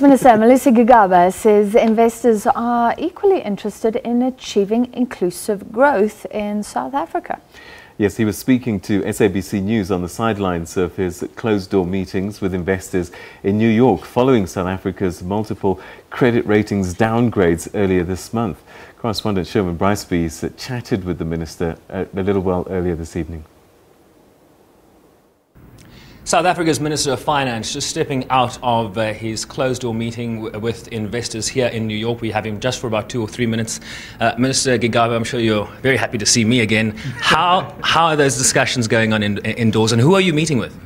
Minister Malusi Gigaba says investors are equally interested in achieving inclusive growth in South Africa. Yes, he was speaking to SABC News on the sidelines of his closed-door meetings with investors in New York following South Africa's multiple credit ratings downgrades earlier this month. Correspondent Sherwin Bryce-Pease chatted with the minister a little while earlier this evening. South Africa's Minister of Finance just stepping out of his closed-door meeting with investors here in New York. We have him just for about 2 or 3 minutes. Minister Gigaba, I'm sure you're very happy to see me again. How are those discussions going on indoors, and who are you meeting with?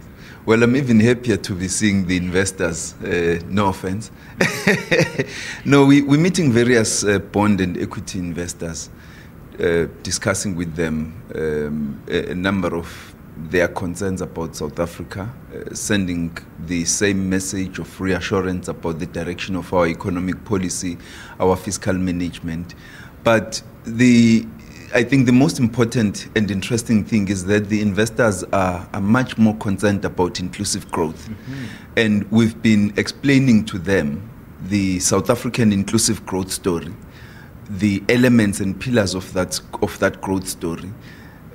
Well, I'm even happier to be seeing the investors, no offense. No, we're meeting various bond and equity investors, discussing with them a number of their concerns about South Africa, sending the same message of reassurance about the direction of our economic policy, our fiscal management. But I think the most important and interesting thing is that the investors are much more concerned about inclusive growth. Mm-hmm. And we've been explaining to them the South African inclusive growth story, the elements and pillars of that growth story,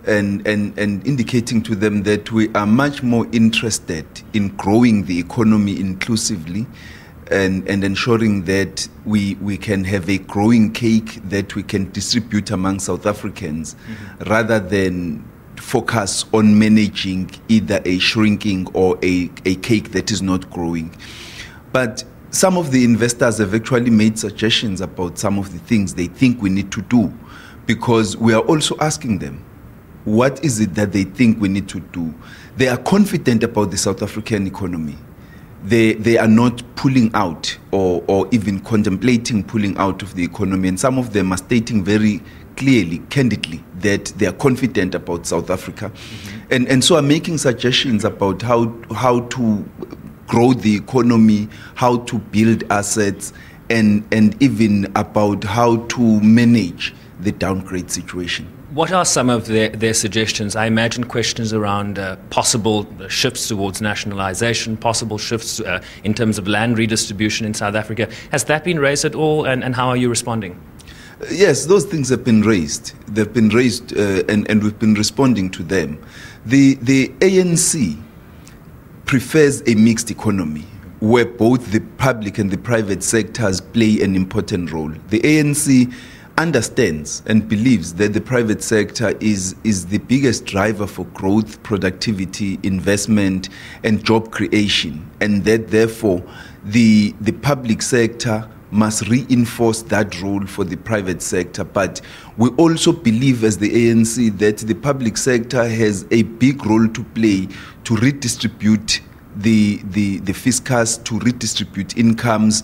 and indicating to them that we are much more interested in growing the economy inclusively and ensuring that we can have a growing cake that we can distribute among South Africans, mm-hmm. rather than focus on managing either a shrinking or a cake that is not growing. But some of the investors have actually made suggestions about some of the things they think we need to do, because we are also asking them, what is it that they think we need to do? They are confident about the South African economy. They are not pulling out or even contemplating pulling out of the economy. And some of them are stating very clearly, candidly, that they are confident about South Africa. Mm-hmm. And so are making suggestions about how to grow the economy, how to build assets, and even about how to manage the downgrade situation. What are some of their suggestions? I imagine questions around possible shifts towards nationalization, possible shifts in terms of land redistribution in South Africa. Has that been raised at all, and how are you responding? Yes, those things have been raised. They've been raised and we've been responding to them. The ANC prefers a mixed economy where both the public and the private sectors play an important role. The ANC understands and believes that the private sector is the biggest driver for growth, productivity, investment, and job creation, and that therefore the public sector must reinforce that role for the private sector. But we also believe as the ANC that the public sector has a big role to play to redistribute the fiscus, to redistribute incomes,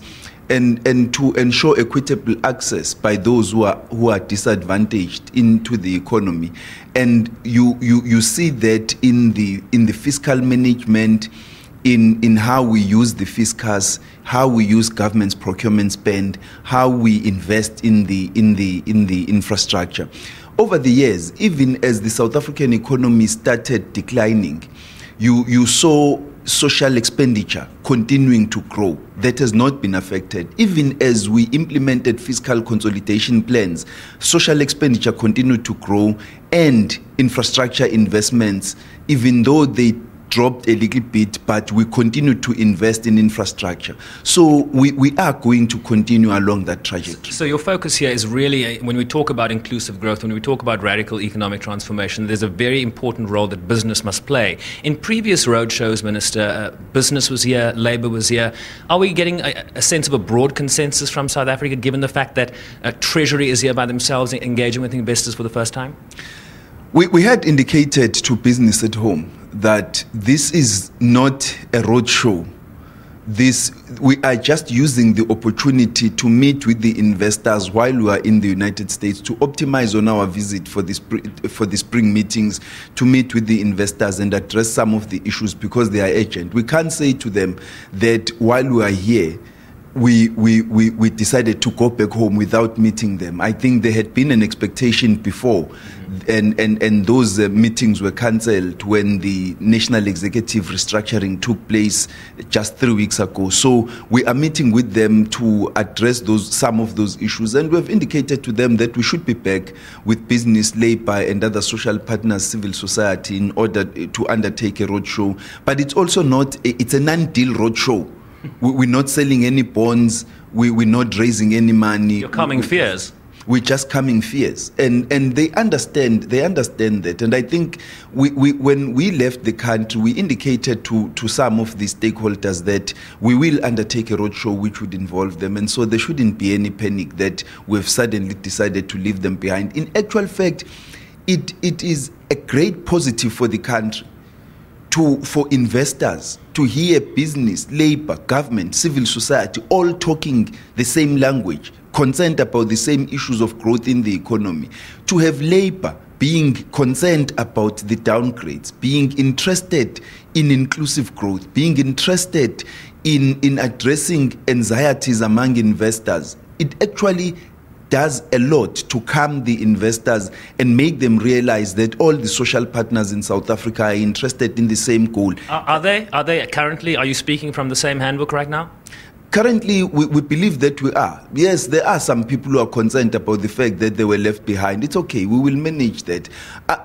and to ensure equitable access by those who are disadvantaged into the economy. And you see that in the fiscal management, in how we use the fiscus, how we use government's procurement spend, how we invest in the infrastructure. Over the years, even as the South African economy started declining, you saw social expenditure continuing to grow. That has not been affected. Even as we implemented fiscal consolidation plans, social expenditure continued to grow, and infrastructure investments, even though they dropped a little bit, but we continue to invest in infrastructure. So we are going to continue along that trajectory. So your focus here is really, when we talk about inclusive growth, when we talk about radical economic transformation, there's a very important role that business must play. In previous roadshows, Minister, business was here, labour was here. Are we getting a sense of a broad consensus from South Africa, given the fact that Treasury is here by themselves we with investors for the first time? We had indicated to business at home that this is not a roadshow. We are just using the opportunity to meet with the investors while we are in the United States, to optimize on our visit for the spring meetings, to meet with the investors and address some of the issues because they are urgent. We can't say to them that while we are here, we decided to go back home without meeting them. I think there had been an expectation before, and those meetings were cancelled when the National Executive restructuring took place just 3 weeks ago. So we are meeting with them to address some of those issues, and we have indicated to them that we should be back with business, labour and other social partners, civil society, in order to undertake a roadshow. But it's also it's a non-deal roadshow. We're not selling any bonds. We're not raising any money. You're calming fears. We're just calming fears, and they understand. They understand that, and I think when we left the country, we indicated to some of the stakeholders that we will undertake a roadshow which would involve them, and so there shouldn't be any panic that we've suddenly decided to leave them behind. In actual fact, it is a great positive for the country, for investors to hear business, labor, government, civil society all talking the same language, concerned about the same issues of growth in the economy, to have labor being concerned about the downgrades, being interested in inclusive growth, being interested in addressing anxieties among investors. It actually does a lot to calm the investors and make them realize that all the social partners in South Africa are interested in the same goal. Are they currently, are you speaking from the same handbook right now? Currently, we believe that we are. Yes, there are some people who are concerned about the fact that they were left behind. It's okay. We will manage that.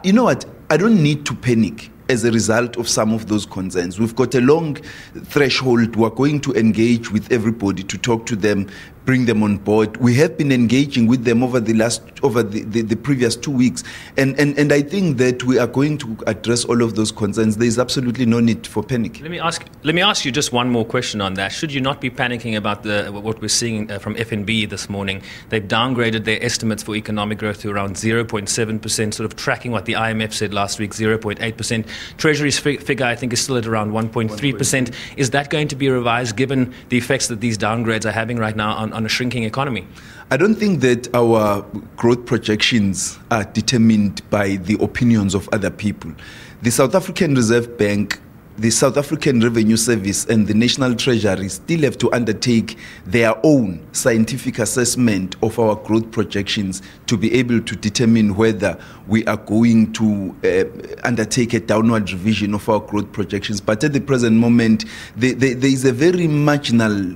You know what? I don't need to panic as a result of some of those concerns. We've got a long threshold. We're going to engage with everybody to talk to them, bring them on board. We have been engaging with them over the previous 2 weeks, and I think that we are going to address all of those concerns. There is absolutely no need for panic. Let me ask you just one more question on that. Should you not be panicking about what we're seeing from FNB this morning? They've downgraded their estimates for economic growth to around 0.7%, sort of tracking what the IMF said last week, 0.8%. Treasury's figure, I think, is still at around 1.3%. Is that going to be revised given the effects that these downgrades are having right now on a shrinking economy? I don't think that our growth projections are determined by the opinions of other people. The South African Reserve Bank, the South African Revenue Service and the National Treasury still have to undertake their own scientific assessment of our growth projections to be able to determine whether we are going to undertake a downward revision of our growth projections. But at the present moment, there is a very marginal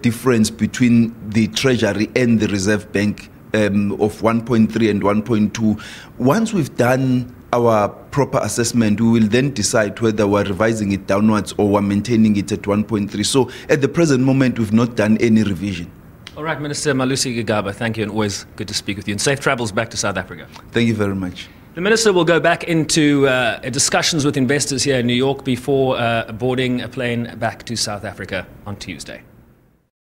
difference between the Treasury and the Reserve Bank of 1.3 and 1.2. Once we've done our proper assessment, we will then decide whether we're revising it downwards or we're maintaining it at 1.3. So at the present moment, we've not done any revision. All right, Minister Malusi Gigaba, thank you, and always good to speak with you. And safe travels back to South Africa. Thank you very much. The Minister will go back into discussions with investors here in New York before boarding a plane back to South Africa on Tuesday.